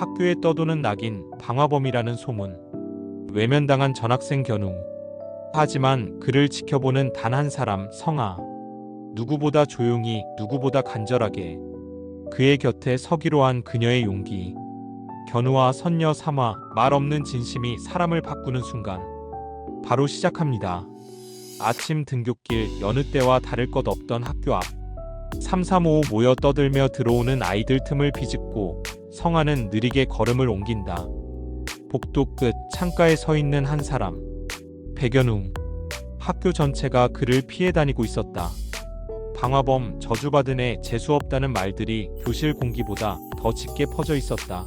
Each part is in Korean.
학교에 떠도는 낙인 방화범이라는 소문. 외면당한 전학생 견우. 하지만 그를 지켜보는 단 한 사람 성아. 누구보다 조용히, 누구보다 간절하게 그의 곁에 서기로 한 그녀의 용기. 견우와 선녀 3화, 말 없는 진심이 사람을 바꾸는 순간. 바로 시작합니다. 아침 등굣길, 여느 때와 다를 것 없던 학교 앞. 335 모여 떠들며 들어오는 아이들 틈을 비집고 성아는 느리게 걸음을 옮긴다. 복도 끝 창가에 서 있는 한 사람. 백연웅. 학교 전체가 그를 피해 다니고 있었다. 방화범, 저주받은 애, 재수없다는 말들이 교실 공기보다 더 짙게 퍼져 있었다.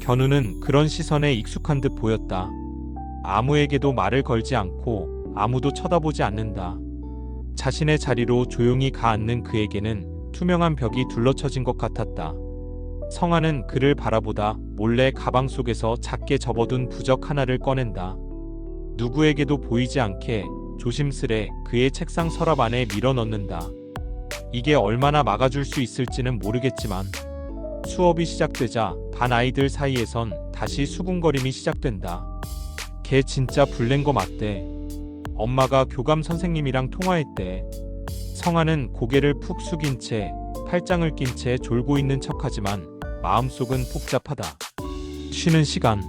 견우는 그런 시선에 익숙한 듯 보였다. 아무에게도 말을 걸지 않고 아무도 쳐다보지 않는다. 자신의 자리로 조용히 가앉는 그에게는 투명한 벽이 둘러쳐진 것 같았다. 성아는 그를 바라보다 몰래 가방 속에서 작게 접어둔 부적 하나를 꺼낸다. 누구에게도 보이지 않게 조심스레 그의 책상 서랍 안에 밀어넣는다. 이게 얼마나 막아줄 수 있을지는 모르겠지만 수업이 시작되자 반 아이들 사이에선 다시 수군거림이 시작된다. 걔 진짜 불낸 거 맞대. 엄마가 교감 선생님이랑 통화했대. 성아는 고개를 푹 숙인 채 팔짱을 낀 채 졸고 있는 척하지만 마음속은 복잡하다. 쉬는 시간.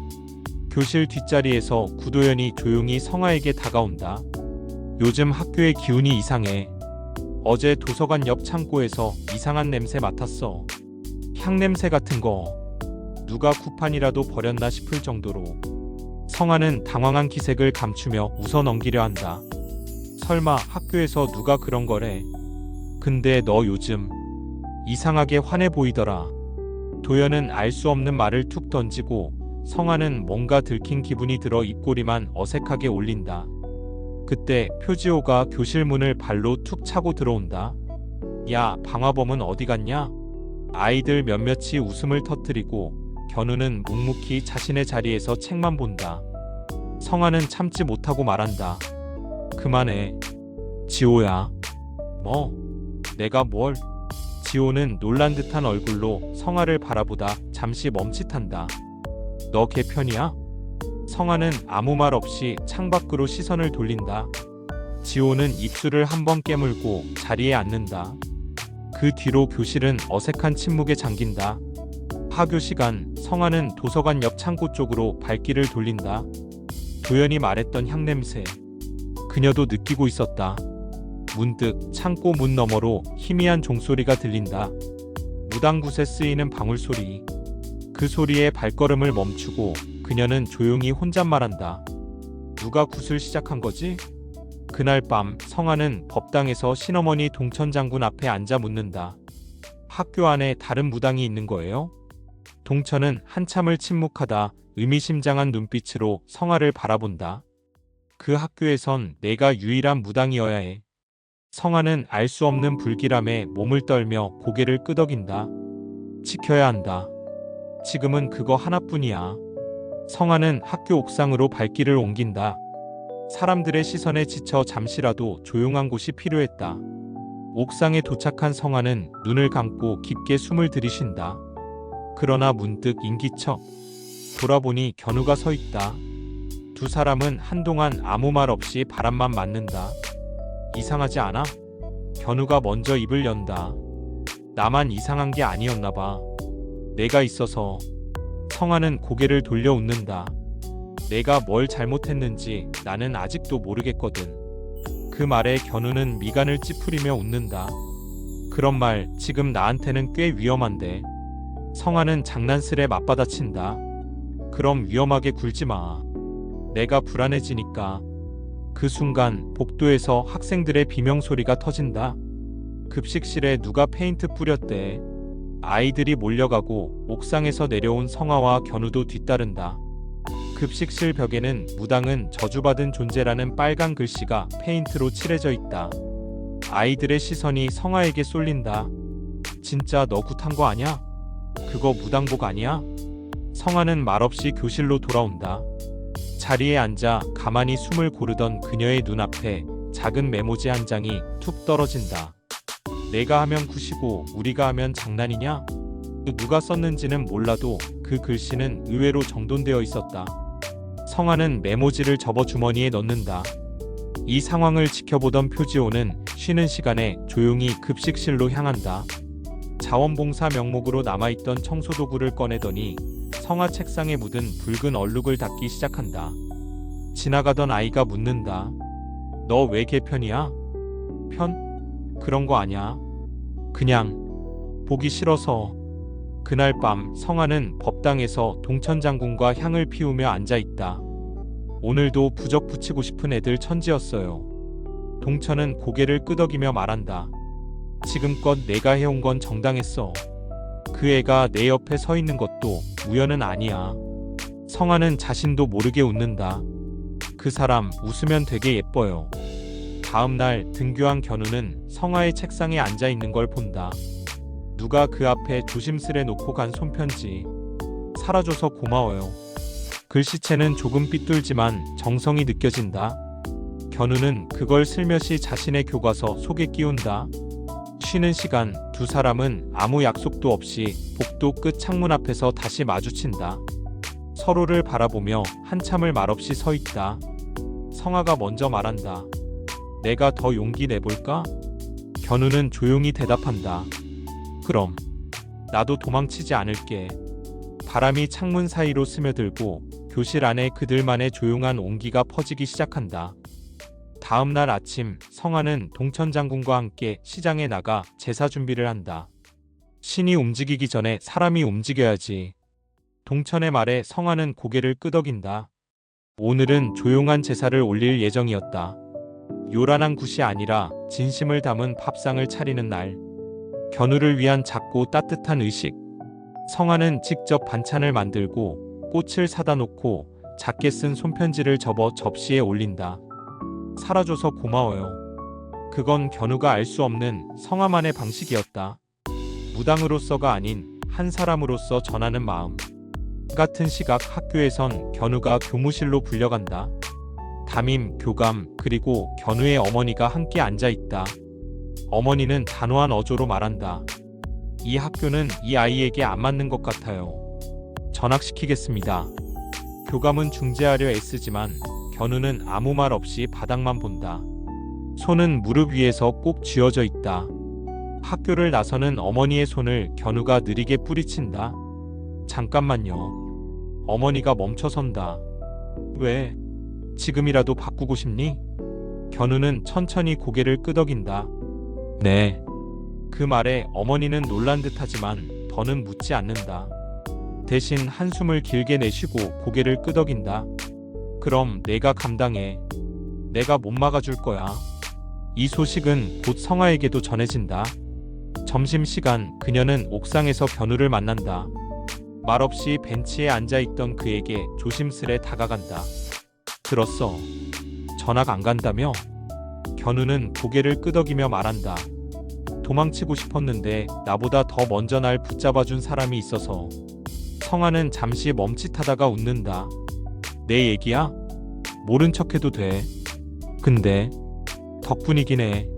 교실 뒷자리에서 구도연이 조용히 성아에게 다가온다. 요즘 학교의 기운이 이상해. 어제 도서관 옆 창고에서 이상한 냄새 맡았어. 향냄새 같은 거. 누가 쿠판이라도 버렸나 싶을 정도로. 성아는 당황한 기색을 감추며 웃어 넘기려 한다. 설마 학교에서 누가 그런 거래? 근데 너 요즘 이상하게 화내 보이더라. 도연은 알 수 없는 말을 툭 던지고 성아는 뭔가 들킨 기분이 들어 입꼬리만 어색하게 올린다. 그때 표지호가 교실 문을 발로 툭 차고 들어온다. 야, 방화범은 어디 갔냐? 아이들 몇몇이 웃음을 터뜨리고 견우는 묵묵히 자신의 자리에서 책만 본다. 성아는 참지 못하고 말한다. 그만해. 지호야. 뭐? 내가 뭘? 지호는 놀란 듯한 얼굴로 성아를 바라보다 잠시 멈칫한다. 너 걔 편이야? 성아는 아무 말 없이 창밖으로 시선을 돌린다. 지호는 입술을 한번 깨물고 자리에 앉는다. 그 뒤로 교실은 어색한 침묵에 잠긴다. 하교 시간, 성아는 도서관 옆 창고 쪽으로 발길을 돌린다. 도연이 말했던 향냄새. 그녀도 느끼고 있었다. 문득 창고 문 너머로 희미한 종소리가 들린다. 무당굿에 쓰이는 방울소리. 그 소리에 발걸음을 멈추고 그녀는 조용히 혼잣말한다. 누가 굿을 시작한 거지? 그날 밤 성아는 법당에서 신어머니 동천장군 앞에 앉아 묻는다. 학교 안에 다른 무당이 있는 거예요? 동천은 한참을 침묵하다 의미심장한 눈빛으로 성아를 바라본다. 그 학교에선 내가 유일한 무당이어야 해. 성아는 알 수 없는 불길함에 몸을 떨며 고개를 끄덕인다. 지켜야 한다. 지금은 그거 하나뿐이야. 성아는 학교 옥상으로 발길을 옮긴다. 사람들의 시선에 지쳐 잠시라도 조용한 곳이 필요했다. 옥상에 도착한 성아는 눈을 감고 깊게 숨을 들이쉰다. 그러나 문득 인기척 돌아보니 견우가 서 있다. 두 사람은 한동안 아무 말 없이 바람만 맞는다. 이상하지 않아? 견우가 먼저 입을 연다. 나만 이상한 게 아니었나 봐. 내가 있어서. 성아는 고개를 돌려 웃는다. 내가 뭘 잘못했는지 나는 아직도 모르겠거든. 그 말에 견우는 미간을 찌푸리며 웃는다. 그런 말 지금 나한테는 꽤 위험한데. 성아는 장난스레 맞받아친다. 그럼 위험하게 굴지 마. 내가 불안해지니까. 그 순간 복도에서 학생들의 비명소리가 터진다. 급식실에 누가 페인트 뿌렸대. 아이들이 몰려가고 옥상에서 내려온 성아와 견우도 뒤따른다. 급식실 벽에는 무당은 저주받은 존재라는 빨간 글씨가 페인트로 칠해져 있다. 아이들의 시선이 성아에게 쏠린다. 진짜 너 굿한 거 아냐? 그거 무당복 아니야? 성아는 말없이 교실로 돌아온다. 자리에 앉아 가만히 숨을 고르던 그녀의 눈앞에 작은 메모지 한 장이 툭 떨어진다. 내가 하면 굿이고 우리가 하면 장난이냐? 누가 썼는지는 몰라도 그 글씨는 의외로 정돈되어 있었다. 성아는 메모지를 접어 주머니에 넣는다. 이 상황을 지켜보던 표지호는 쉬는 시간에 조용히 급식실로 향한다. 자원봉사 명목으로 남아있던 청소도구를 꺼내더니 성아 책상에 묻은 붉은 얼룩을 닦기 시작한다. 지나가던 아이가 묻는다. 너 왜 개편이야? 편? 그런 거 아냐. 그냥 보기 싫어서. 그날 밤 성아는 법당에서 동천장군과 향을 피우며 앉아있다. 오늘도 부적 붙이고 싶은 애들 천지였어요. 동천은 고개를 끄덕이며 말한다. 지금껏 내가 해온 건 정당했어. 그 애가 내 옆에 서 있는 것도 우연은 아니야. 성아는 자신도 모르게 웃는다. 그 사람 웃으면 되게 예뻐요. 다음 날 등교한 견우는 성아의 책상에 앉아 있는 걸 본다. 누가 그 앞에 조심스레 놓고 간 손편지. 살아줘서 고마워요. 글씨체는 조금 삐뚤지만 정성이 느껴진다. 견우는 그걸 슬며시 자신의 교과서 속에 끼운다. 쉬는 시간 두 사람은 아무 약속도 없이 복도 끝 창문 앞에서 다시 마주친다. 서로를 바라보며 한참을 말없이 서 있다. 성아가 먼저 말한다. 내가 더 용기 내볼까? 견우는 조용히 대답한다. 그럼 나도 도망치지 않을게. 바람이 창문 사이로 스며들고 교실 안에 그들만의 조용한 온기가 퍼지기 시작한다. 다음 날 아침 성아는 동천장군과 함께 시장에 나가 제사 준비를 한다. 신이 움직이기 전에 사람이 움직여야지. 동천의 말에 성아는 고개를 끄덕인다. 오늘은 조용한 제사를 올릴 예정이었다. 요란한 굿이 아니라 진심을 담은 밥상을 차리는 날. 견우를 위한 작고 따뜻한 의식. 성아는 직접 반찬을 만들고 꽃을 사다 놓고 작게 쓴 손편지를 접어 접시에 올린다. 살아줘서 고마워요. 그건 견우가 알 수 없는 성아만의 방식이었다. 무당으로서가 아닌 한 사람으로서 전하는 마음. 같은 시각 학교에선 견우가 교무실로 불려간다. 담임, 교감, 그리고 견우의 어머니가 함께 앉아 있다. 어머니는 단호한 어조로 말한다. 이 학교는 이 아이에게 안 맞는 것 같아요. 전학시키겠습니다. 교감은 중재하려 애쓰지만 견우는 아무 말 없이 바닥만 본다. 손은 무릎 위에서 꼭 쥐어져 있다. 학교를 나서는 어머니의 손을 견우가 느리게 뿌리친다. 잠깐만요. 어머니가 멈춰선다. 왜? 지금이라도 바꾸고 싶니? 견우는 천천히 고개를 끄덕인다. 네. 그 말에 어머니는 놀란 듯하지만 더는 묻지 않는다. 대신 한숨을 길게 내쉬고 고개를 끄덕인다. 그럼 내가 감당해. 내가 못 막아줄 거야. 이 소식은 곧 성아에게도 전해진다. 점심시간 그녀는 옥상에서 견우를 만난다. 말없이 벤치에 앉아있던 그에게 조심스레 다가간다. 들었어. 전학 안 간다며? 견우는 고개를 끄덕이며 말한다. 도망치고 싶었는데 나보다 더 먼저 날 붙잡아준 사람이 있어서. 성아는 잠시 멈칫하다가 웃는다. 내 얘기야? 모른 척해도 돼. 근데 덕분이긴 해.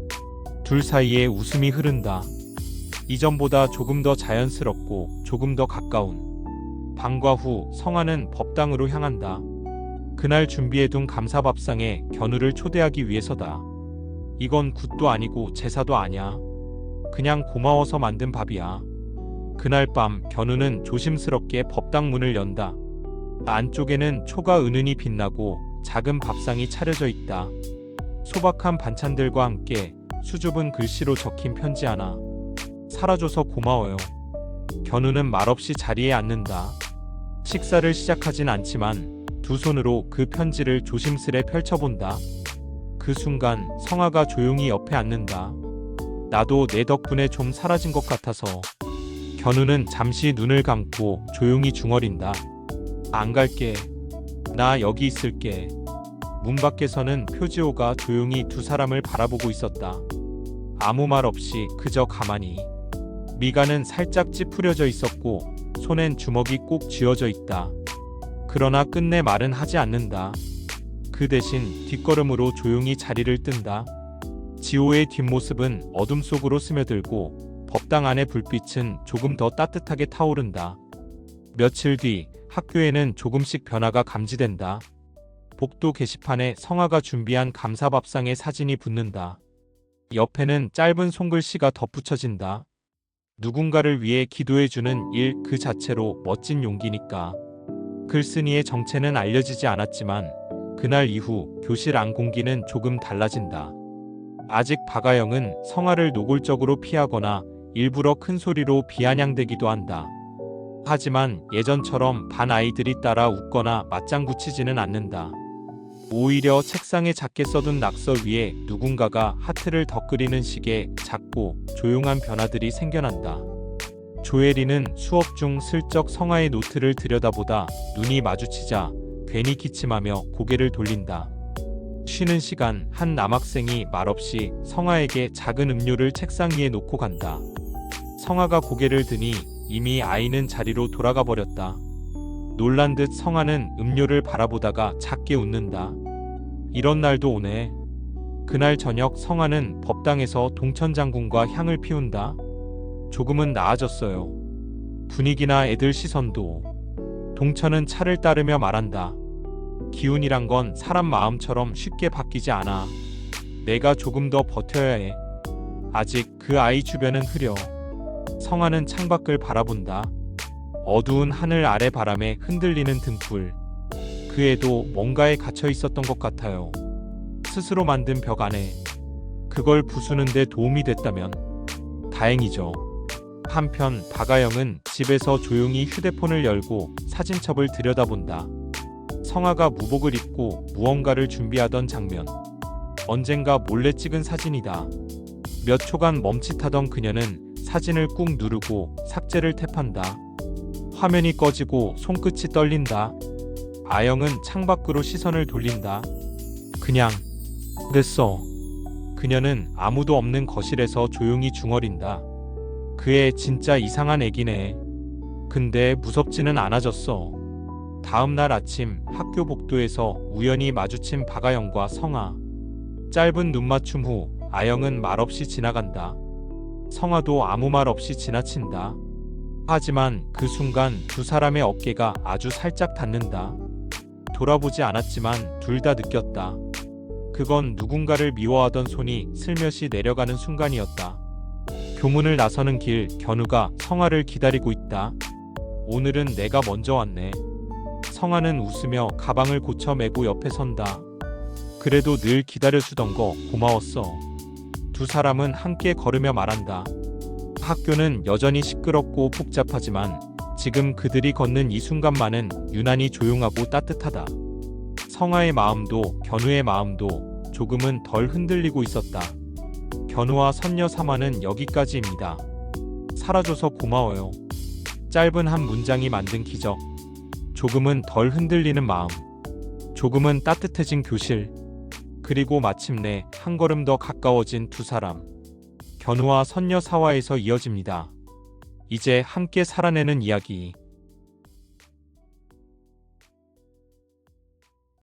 둘 사이에 웃음이 흐른다. 이전보다 조금 더 자연스럽고 조금 더 가까운. 방과 후 성아는 법당으로 향한다. 그날 준비해둔 감사밥상에 견우를 초대하기 위해서다. 이건 굿도 아니고 제사도 아냐. 그냥 고마워서 만든 밥이야. 그날 밤 견우는 조심스럽게 법당 문을 연다. 안쪽에는 초가 은은히 빛나고 작은 밥상이 차려져 있다. 소박한 반찬들과 함께 수줍은 글씨로 적힌 편지 하나. 살아줘서 고마워요. 견우는 말없이 자리에 앉는다. 식사를 시작하진 않지만 두 손으로 그 편지를 조심스레 펼쳐본다. 그 순간 성아가 조용히 옆에 앉는다. 나도 내 덕분에 좀 사라진 것 같아서. 견우는 잠시 눈을 감고 조용히 중얼인다. 안 갈게. 나 여기 있을게. 문 밖에서는 표지호가 조용히 두 사람을 바라보고 있었다. 아무 말 없이 그저 가만히. 미간은 살짝 찌푸려져 있었고 손엔 주먹이 꼭 쥐어져 있다. 그러나 끝내 말은 하지 않는다. 그 대신 뒷걸음으로 조용히 자리를 뜬다. 지호의 뒷모습은 어둠 속으로 스며들고 법당 안의 불빛은 조금 더 따뜻하게 타오른다. 며칠 뒤 학교에는 조금씩 변화가 감지된다. 복도 게시판에 성아가 준비한 감사밥상의 사진이 붙는다. 옆에는 짧은 손글씨가 덧붙여진다. 누군가를 위해 기도해주는 일 그 자체로 멋진 용기니까. 글쓴이의 정체는 알려지지 않았지만 그날 이후 교실 안 공기는 조금 달라진다. 아직 박아영은 성아를 노골적으로 피하거나 일부러 큰 소리로 비아냥대기도 한다. 하지만 예전처럼 반 아이들이 따라 웃거나 맞장구 치지는 않는다. 오히려 책상에 작게 써둔 낙서 위에 누군가가 하트를 덧그리는 식의 작고 조용한 변화들이 생겨난다. 조혜리는 수업 중 슬쩍 성아의 노트를 들여다보다 눈이 마주치자 괜히 기침하며 고개를 돌린다. 쉬는 시간 한 남학생이 말없이 성아에게 작은 음료를 책상 위에 놓고 간다. 성아가 고개를 드니 이미 아이는 자리로 돌아가 버렸다. 놀란 듯 성아는 음료를 바라보다가 작게 웃는다. 이런 날도 오네. 그날 저녁 성아는 법당에서 동천장군과 향을 피운다. 조금은 나아졌어요. 분위기나 애들 시선도. 동천은 차를 따르며 말한다. 기운이란 건 사람 마음처럼 쉽게 바뀌지 않아. 내가 조금 더 버텨야 해. 아직 그 아이 주변은 흐려. 성아는 창밖을 바라본다. 어두운 하늘 아래 바람에 흔들리는 등불. 그 애도 뭔가에 갇혀 있었던 것 같아요. 스스로 만든 벽 안에. 그걸 부수는데 도움이 됐다면 다행이죠. 한편 박아영은 집에서 조용히 휴대폰을 열고 사진첩을 들여다본다. 성아가 무복을 입고 무언가를 준비하던 장면. 언젠가 몰래 찍은 사진이다. 몇 초간 멈칫하던 그녀는 사진을 꾹 누르고 삭제를 탭한다. 화면이 꺼지고 손끝이 떨린다. 아영은 창밖으로 시선을 돌린다. 그냥 됐어. 그녀는 아무도 없는 거실에서 조용히 중얼인다. 그애 진짜 이상한 애기네. 근데 무섭지는 않아졌어. 다음 날 아침 학교 복도에서 우연히 마주친 박아영과 성아. 짧은 눈맞춤 후 아영은 말없이 지나간다. 성아도 아무 말 없이 지나친다. 하지만 그 순간 두 사람의 어깨가 아주 살짝 닿는다. 돌아보지 않았지만 둘 다 느꼈다. 그건 누군가를 미워하던 손이 슬며시 내려가는 순간이었다. 교문을 나서는 길 견우가 성아를 기다리고 있다. 오늘은 내가 먼저 왔네. 성아는 웃으며 가방을 고쳐 메고 옆에 선다. 그래도 늘 기다려주던 거 고마웠어. 두 사람은 함께 걸으며 말한다. 학교는 여전히 시끄럽고 복잡하지만 지금 그들이 걷는 이 순간만은 유난히 조용하고 따뜻하다. 성아의 마음도 견우의 마음도 조금은 덜 흔들리고 있었다. 견우와 선녀 삼아는 여기까지입니다. 살아줘서 고마워요. 짧은 한 문장이 만든 기적. 조금은 덜 흔들리는 마음. 조금은 따뜻해진 교실. 그리고 마침내 한 걸음 더 가까워진 두 사람. 견우와 선녀 사화에서 이어집니다. 이제 함께 살아내는 이야기.